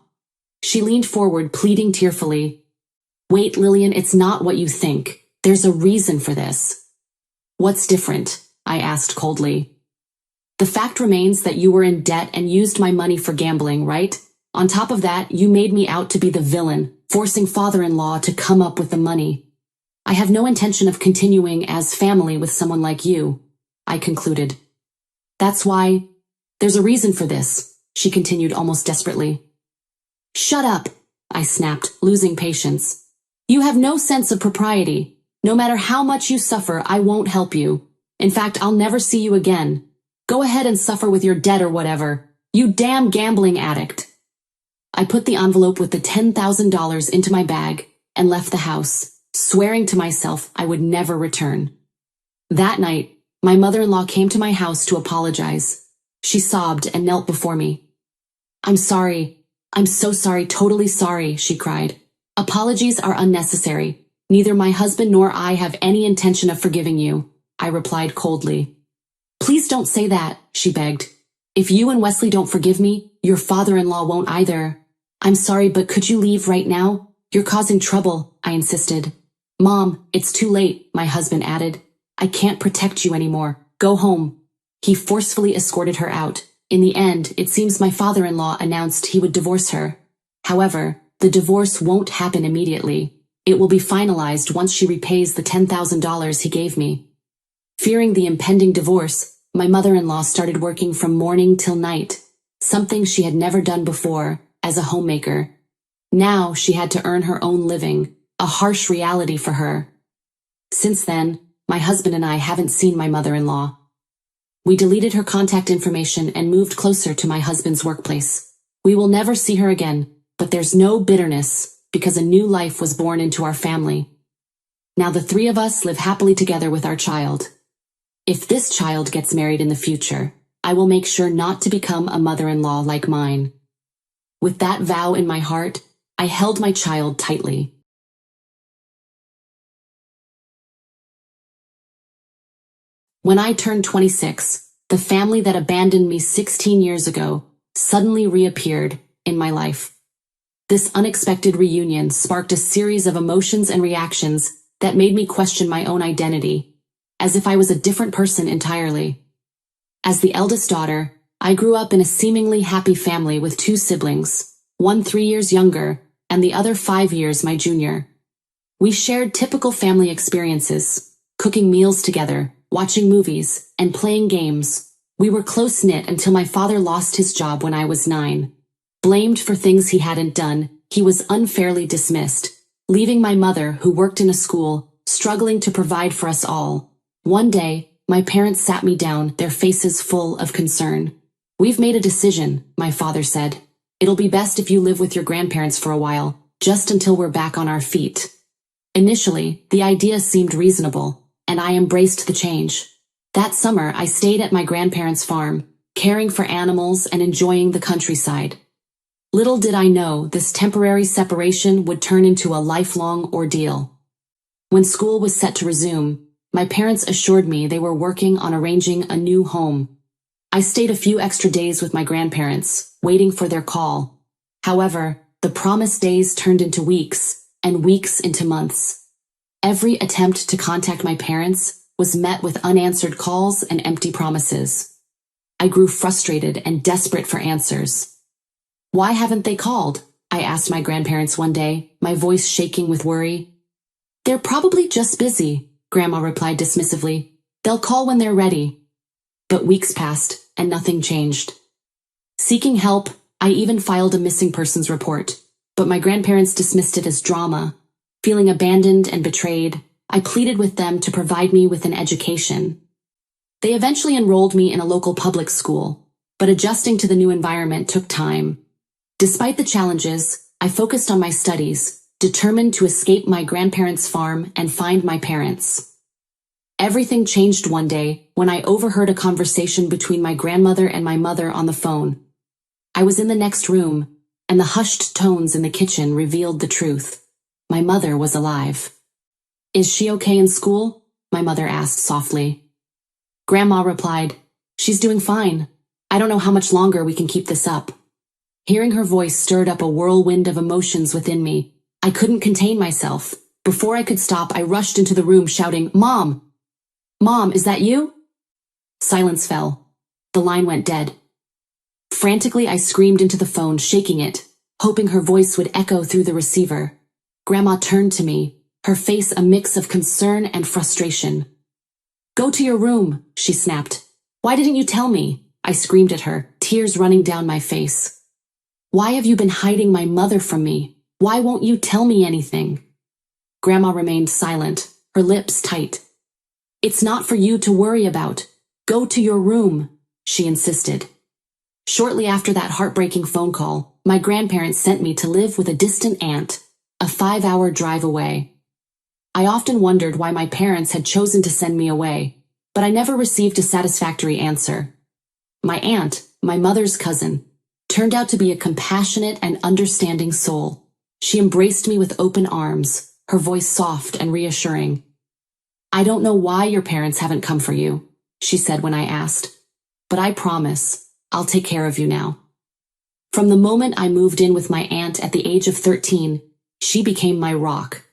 She leaned forward, pleading tearfully, "Wait, Lillian, it's not what you think. There's a reason for this." "What's different?" I asked coldly. "The fact remains that you were in debt and used my money for gambling, right? On top of that, you made me out to be the villain, forcing father-in-law to come up with the money. I have no intention of continuing as family with someone like you," I concluded. "That's why, there's a reason for this," she continued almost desperately. "Shut up," I snapped, losing patience. "You have no sense of propriety. No matter how much you suffer, I won't help you. In fact, I'll never see you again. Go ahead and suffer with your debt or whatever. You damn gambling addict." I put the envelope with the $10,000 into my bag and left the house, swearing to myself I would never return. That night, my mother-in-law came to my house to apologize. She sobbed and knelt before me. "I'm sorry. I'm so sorry, totally sorry," she cried. "Apologies are unnecessary. Neither my husband nor I have any intention of forgiving you," I replied coldly. "Please don't say that," she begged. "If you and Wesley don't forgive me, your father-in-law won't either. I'm sorry, but could you leave right now? You're causing trouble," I insisted. "Mom, it's too late," my husband added. "I can't protect you anymore. Go home." He forcefully escorted her out. In the end, it seems my father-in-law announced he would divorce her. However, the divorce won't happen immediately. It will be finalized once she repays the $10,000 he gave me. Fearing the impending divorce, my mother-in-law started working from morning till night, something she had never done before, as a homemaker. Now she had to earn her own living, a harsh reality for her. Since then, my husband and I haven't seen my mother-in-law. We deleted her contact information and moved closer to my husband's workplace. We will never see her again, but there's no bitterness, because a new life was born into our family. Now the three of us live happily together with our child. If this child gets married in the future, I will make sure not to become a mother-in-law like mine. With that vow in my heart, I held my child tightly. When I turned 26, the family that abandoned me 16 years ago suddenly reappeared in my life. This unexpected reunion sparked a series of emotions and reactions that made me question my own identity, as if I was a different person entirely. As the eldest daughter, I grew up in a seemingly happy family with two siblings, one 3 years younger and the other 5 years my junior. We shared typical family experiences, cooking meals together, watching movies, and playing games. We were close-knit until my father lost his job when I was 9. Blamed for things he hadn't done, he was unfairly dismissed, leaving my mother, who worked in a school, struggling to provide for us all. One day, my parents sat me down, their faces full of concern. "We've made a decision," my father said. "It'll be best if you live with your grandparents for a while, just until we're back on our feet." Initially, the idea seemed reasonable, and I embraced the change. That summer, I stayed at my grandparents' farm, caring for animals and enjoying the countryside. Little did I know this temporary separation would turn into a lifelong ordeal. When school was set to resume, my parents assured me they were working on arranging a new home. I stayed a few extra days with my grandparents, waiting for their call. However, the promised days turned into weeks, and weeks into months. Every attempt to contact my parents was met with unanswered calls and empty promises. I grew frustrated and desperate for answers. "Why haven't they called?" I asked my grandparents one day, my voice shaking with worry. "They're probably just busy," Grandma replied dismissively. "They'll call when they're ready." But weeks passed, and nothing changed. Seeking help, I even filed a missing persons report, but my grandparents dismissed it as drama. Feeling abandoned and betrayed, I pleaded with them to provide me with an education. They eventually enrolled me in a local public school, but adjusting to the new environment took time. Despite the challenges, I focused on my studies, determined to escape my grandparents' farm and find my parents. Everything changed one day when I overheard a conversation between my grandmother and my mother on the phone. I was in the next room, and the hushed tones in the kitchen revealed the truth. My mother was alive. "Is she okay in school?" my mother asked softly. Grandma replied, "She's doing fine. I don't know how much longer we can keep this up." Hearing her voice stirred up a whirlwind of emotions within me. I couldn't contain myself. Before I could stop, I rushed into the room shouting, "Mom! Mom, is that you?" Silence fell. The line went dead. Frantically, I screamed into the phone, shaking it, hoping her voice would echo through the receiver. Grandma turned to me, her face a mix of concern and frustration. "Go to your room," she snapped. "Why didn't you tell me?" I screamed at her, tears running down my face. "Why have you been hiding my mother from me? Why won't you tell me anything?" Grandma remained silent, her lips tight. "It's not for you to worry about. Go to your room," she insisted. Shortly after that heartbreaking phone call, my grandparents sent me to live with a distant aunt, a 5-hour drive away. I often wondered why my parents had chosen to send me away, but I never received a satisfactory answer. My aunt, my mother's cousin, turned out to be a compassionate and understanding soul. She embraced me with open arms, her voice soft and reassuring. "I don't know why your parents haven't come for you," she said when I asked, "but I promise I'll take care of you now." From the moment I moved in with my aunt at the age of 13, she became my rock.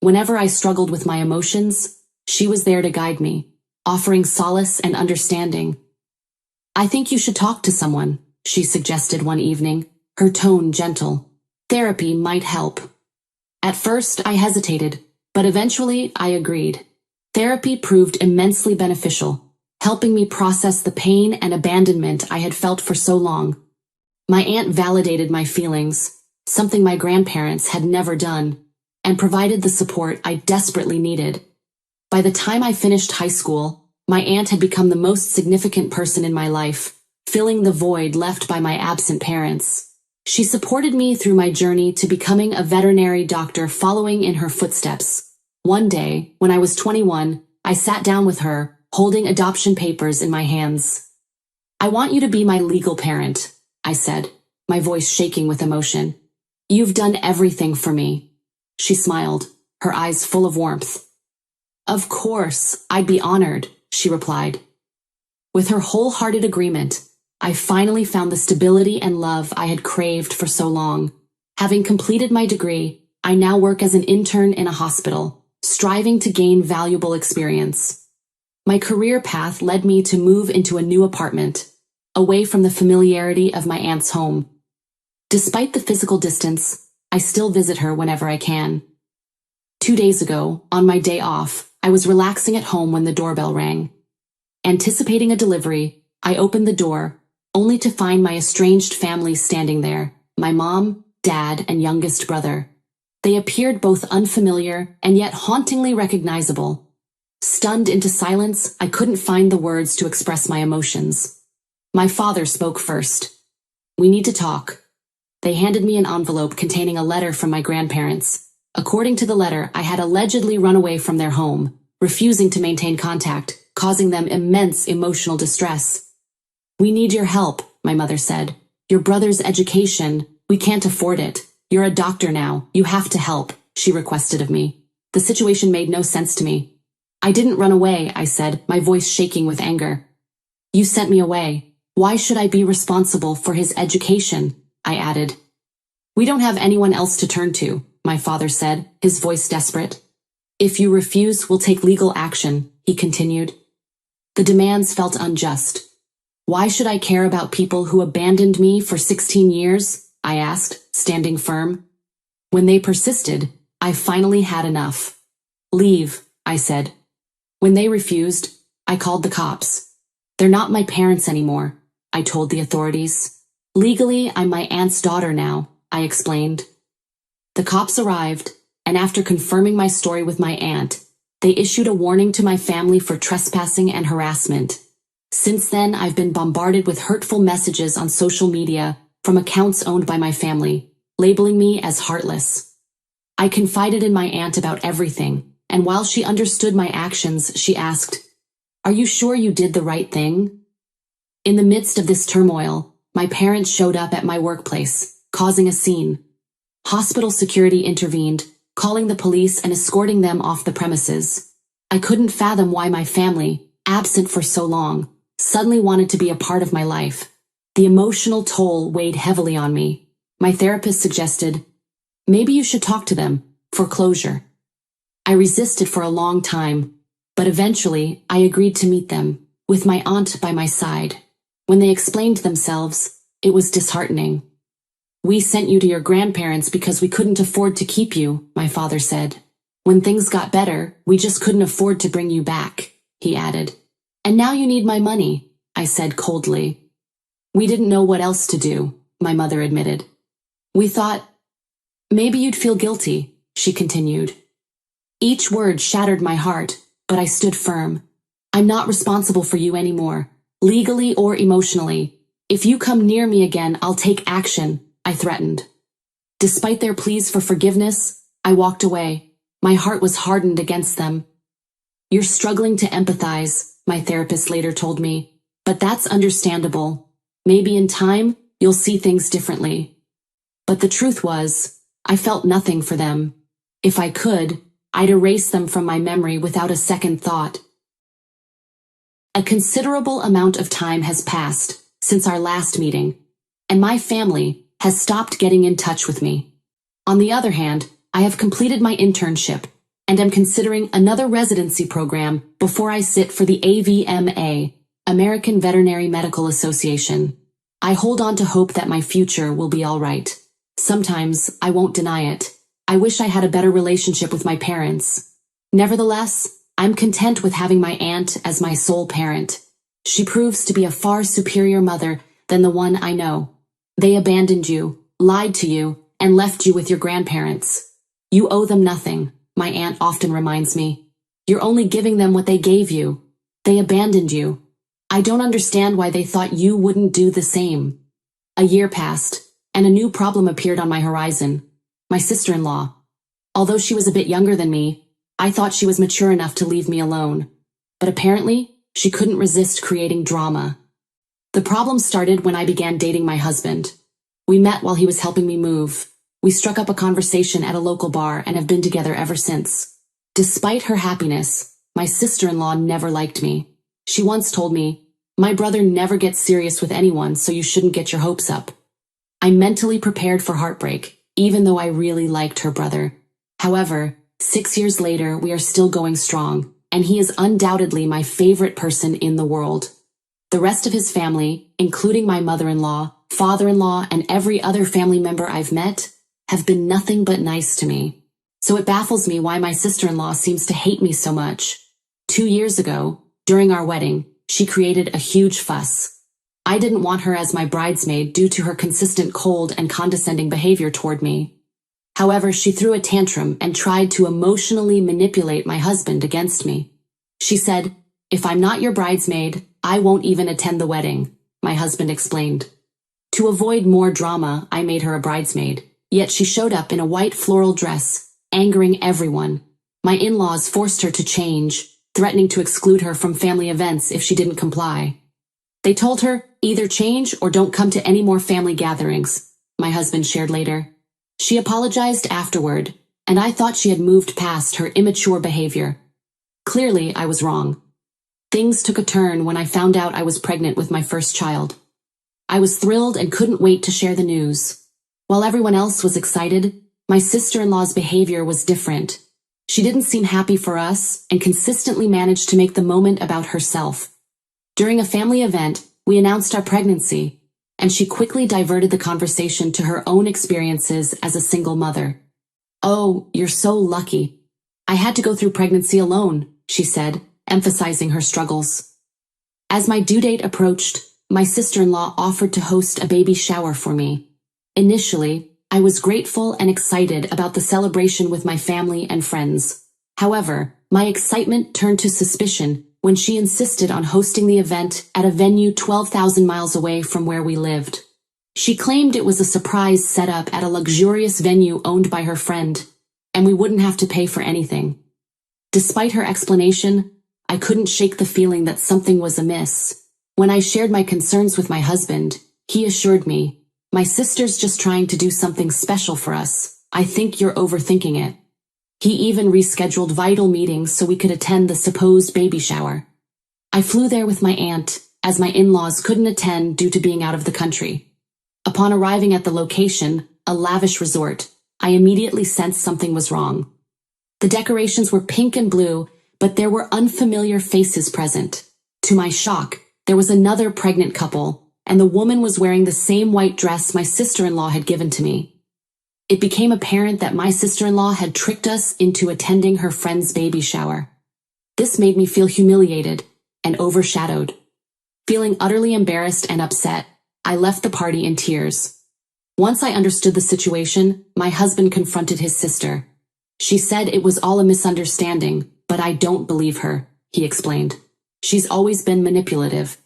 Whenever I struggled with my emotions, she was there to guide me, offering solace and understanding. "I think you should talk to someone," she suggested one evening, her tone gentle. "Therapy might help." At first, I hesitated, but eventually I agreed. Therapy proved immensely beneficial, helping me process the pain and abandonment I had felt for so long. My aunt validated my feelings, something my grandparents had never done, and provided the support I desperately needed. By the time I finished high school, my aunt had become the most significant person in my life, filling the void left by my absent parents. She supported me through my journey to becoming a veterinary doctor, following in her footsteps. One day, when I was 21, I sat down with her, holding adoption papers in my hands. "I want you to be my legal parent," I said, my voice shaking with emotion. "You've done everything for me." She smiled, her eyes full of warmth. "Of course, I'd be honored," she replied. With her wholehearted agreement, I finally found the stability and love I had craved for so long. Having completed my degree, I now work as an intern in a hospital, striving to gain valuable experience. My career path led me to move into a new apartment, away from the familiarity of my aunt's home. Despite the physical distance, I still visit her whenever I can. 2 days ago, on my day off, I was relaxing at home when the doorbell rang. Anticipating a delivery, I opened the door, only to find my estranged family standing there, my mom, dad, and youngest brother. They appeared both unfamiliar and yet hauntingly recognizable. Stunned into silence, I couldn't find the words to express my emotions. My father spoke first. "We need to talk." They handed me an envelope containing a letter from my grandparents. According to the letter, I had allegedly run away from their home, refusing to maintain contact, causing them immense emotional distress. "We need your help," my mother said. "Your brother's education, we can't afford it. You're a doctor now, you have to help," she requested of me. The situation made no sense to me. "I didn't run away," I said, my voice shaking with anger. "You sent me away. Why should I be responsible for his education?" I added. "We don't have anyone else to turn to," my father said, his voice desperate. "If you refuse, we'll take legal action," he continued. The demands felt unjust. "Why should I care about people who abandoned me for 16 years? I asked, standing firm. When they persisted, I finally had enough. "Leave," I said. When they refused, I called the cops. "They're not my parents anymore," I told the authorities. "Legally, I'm my aunt's daughter now," I explained. The cops arrived, and after confirming my story with my aunt, they issued a warning to my family for trespassing and harassment. Since then, I've been bombarded with hurtful messages on social media from accounts owned by my family, labeling me as heartless. I confided in my aunt about everything, and while she understood my actions, she asked, "Are you sure you did the right thing?" In the midst of this turmoil, my parents showed up at my workplace, causing a scene. Hospital security intervened, calling the police and escorting them off the premises. I couldn't fathom why my family, absent for so long, suddenly wanted to be a part of my life. The emotional toll weighed heavily on me. My therapist suggested, maybe you should talk to them for closure. I resisted for a long time, but eventually I agreed to meet them, with my aunt by my side. When they explained themselves, it was disheartening. We sent you to your grandparents because we couldn't afford to keep you, my father said. When things got better, we just couldn't afford to bring you back, he added. And now you need my money, I said coldly. We didn't know what else to do, my mother admitted. We thought, maybe you'd feel guilty, she continued. Each word shattered my heart, but I stood firm. I'm not responsible for you anymore, legally or emotionally. If you come near me again, I'll take action, I threatened. Despite their pleas for forgiveness, I walked away. My heart was hardened against them. You're struggling to empathize, my therapist later told me, but that's understandable. Maybe in time, you'll see things differently. But the truth was, I felt nothing for them. If I could, I'd erase them from my memory without a second thought. A considerable amount of time has passed since our last meeting, and my family has stopped getting in touch with me. On the other hand, I have completed my internship and am considering another residency program before I sit for the AVMA, American Veterinary Medical Association. I hold on to hope that my future will be all right. Sometimes I won't deny it. I wish I had a better relationship with my parents. Nevertheless, I'm content with having my aunt as my sole parent. She proves to be a far superior mother than the one I know. They abandoned you, lied to you, and left you with your grandparents. You owe them nothing, my aunt often reminds me. You're only giving them what they gave you. They abandoned you. I don't understand why they thought you wouldn't do the same. A year passed, and a new problem appeared on my horizon. My sister-in-law. Although she was a bit younger than me, I thought she was mature enough to leave me alone. But apparently, she couldn't resist creating drama. The problem started when I began dating my husband. We met while he was helping me move. We struck up a conversation at a local bar and have been together ever since. Despite her happiness, my sister-in-law never liked me. She once told me, "My brother never gets serious with anyone, so you shouldn't get your hopes up." I mentally prepared for heartbreak, even though I really liked her brother. However, 6 years later, we are still going strong, and he is undoubtedly my favorite person in the world. The rest of his family, including my mother-in-law, father-in-law, and every other family member I've met, have been nothing but nice to me. So it baffles me why my sister-in-law seems to hate me so much. 2 years ago, during our wedding, she created a huge fuss. I didn't want her as my bridesmaid due to her consistent cold and condescending behavior toward me. However, she threw a tantrum and tried to emotionally manipulate my husband against me. She said, "If I'm not your bridesmaid, I won't even attend the wedding," my husband explained. To avoid more drama, I made her a bridesmaid, yet she showed up in a white floral dress, angering everyone. My in-laws forced her to change, threatening to exclude her from family events if she didn't comply. They told her, "Either change or don't come to any more family gatherings," my husband shared later. She apologized afterward, and I thought she had moved past her immature behavior. Clearly, I was wrong. Things took a turn when I found out I was pregnant with my first child. I was thrilled and couldn't wait to share the news. While everyone else was excited, my sister-in-law's behavior was different. She didn't seem happy for us and consistently managed to make the moment about herself. During a family event, we announced our pregnancy, and she quickly diverted the conversation to her own experiences as a single mother. "Oh, you're so lucky. I had to go through pregnancy alone," she said, emphasizing her struggles. As my due date approached, my sister-in-law offered to host a baby shower for me. Initially, I was grateful and excited about the celebration with my family and friends. However, my excitement turned to suspicion when she insisted on hosting the event at a venue 12,000 miles away from where we lived. She claimed it was a surprise setup at a luxurious venue owned by her friend, and we wouldn't have to pay for anything. Despite her explanation, I couldn't shake the feeling that something was amiss. When I shared my concerns with my husband, he assured me, "My sister's just trying to do something special for us. I think you're overthinking it." He even rescheduled vital meetings so we could attend the supposed baby shower. I flew there with my aunt, as my in-laws couldn't attend due to being out of the country. Upon arriving at the location, a lavish resort, I immediately sensed something was wrong. The decorations were pink and blue, but there were unfamiliar faces present. To my shock, there was another pregnant couple, and the woman was wearing the same white dress my sister-in-law had given to me. It became apparent that my sister-in-law had tricked us into attending her friend's baby shower. This made me feel humiliated and overshadowed. Feeling utterly embarrassed and upset, I left the party in tears. Once I understood the situation, my husband confronted his sister. She said it was all a misunderstanding, but I don't believe her, he explained. She's always been manipulative.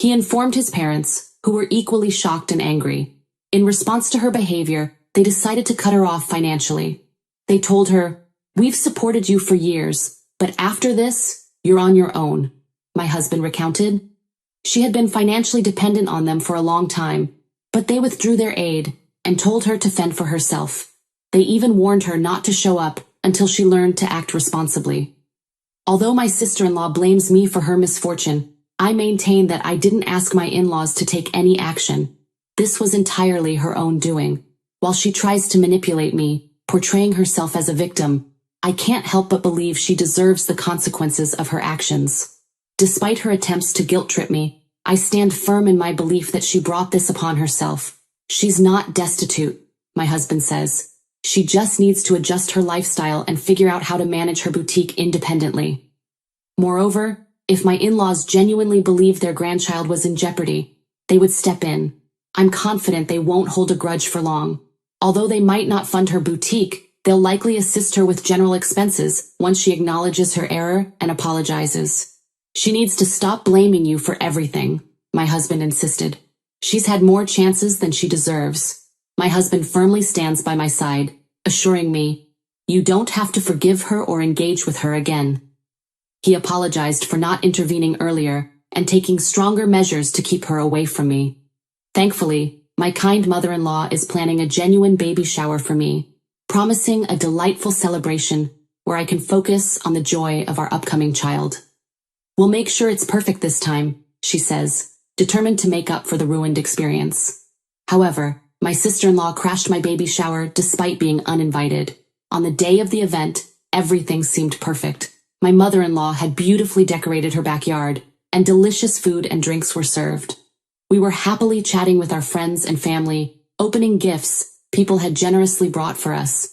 He informed his parents, who were equally shocked and angry. In response to her behavior, they decided to cut her off financially. They told her, "We've supported you for years, but after this, you're on your own," my husband recounted. She had been financially dependent on them for a long time, but they withdrew their aid and told her to fend for herself. They even warned her not to show up until she learned to act responsibly. Although my sister-in-law blames me for her misfortune, I maintain that I didn't ask my in-laws to take any action. This was entirely her own doing. While she tries to manipulate me, portraying herself as a victim, I can't help but believe she deserves the consequences of her actions. Despite her attempts to guilt-trip me, I stand firm in my belief that she brought this upon herself. She's not destitute, my husband says. She just needs to adjust her lifestyle and figure out how to manage her boutique independently. Moreover, if my in-laws genuinely believed their grandchild was in jeopardy, they would step in. I'm confident they won't hold a grudge for long. Although they might not fund her boutique, they'll likely assist her with general expenses once she acknowledges her error and apologizes. She needs to stop blaming you for everything, my husband insisted. She's had more chances than she deserves. My husband firmly stands by my side, assuring me, "You don't have to forgive her or engage with her again." He apologized for not intervening earlier and taking stronger measures to keep her away from me. Thankfully, my kind mother-in-law is planning a genuine baby shower for me, promising a delightful celebration where I can focus on the joy of our upcoming child. "We'll make sure it's perfect this time," she says, determined to make up for the ruined experience. However, my sister-in-law crashed my baby shower despite being uninvited. On the day of the event, everything seemed perfect. My mother-in-law had beautifully decorated her backyard, and delicious food and drinks were served. We were happily chatting with our friends and family, opening gifts people had generously brought for us.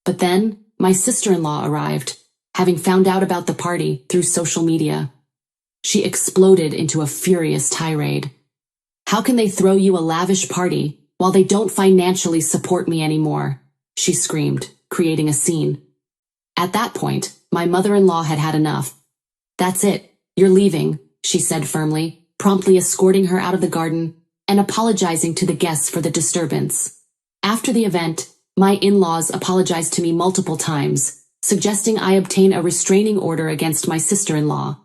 But then, my sister-in-law arrived, having found out about the party through social media. She exploded into a furious tirade. "How can they throw you a lavish party while they don't financially support me anymore?" she screamed, creating a scene. At that point, my mother-in-law had had enough. "That's it, you're leaving," she said firmly, promptly escorting her out of the garden and apologizing to the guests for the disturbance. After the event, my in-laws apologized to me multiple times, suggesting I obtain a restraining order against my sister-in-law.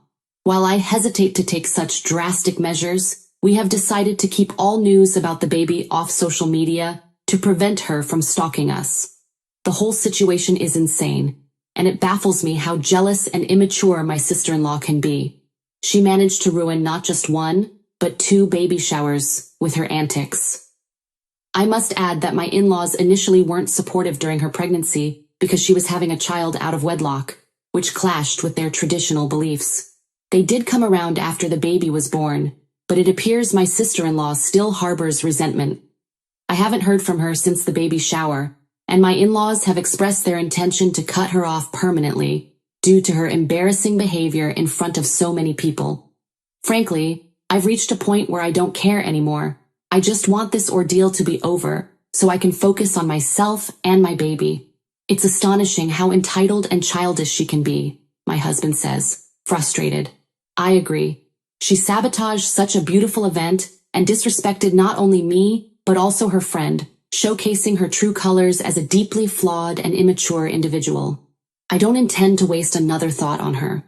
While I hesitate to take such drastic measures, we have decided to keep all news about the baby off social media to prevent her from stalking us. The whole situation is insane, and it baffles me how jealous and immature my sister-in-law can be. She managed to ruin not just one, but 2 baby showers with her antics. I must add that my in-laws initially weren't supportive during her pregnancy because she was having a child out of wedlock, which clashed with their traditional beliefs. They did come around after the baby was born, but it appears my sister-in-law still harbors resentment. I haven't heard from her since the baby shower, and my in-laws have expressed their intention to cut her off permanently due to her embarrassing behavior in front of so many people. Frankly, I've reached a point where I don't care anymore. I just want this ordeal to be over so I can focus on myself and my baby. It's astonishing how entitled and childish she can be, my husband says, frustrated. I agree. She sabotaged such a beautiful event and disrespected not only me, but also her friend, showcasing her true colors as a deeply flawed and immature individual. I don't intend to waste another thought on her.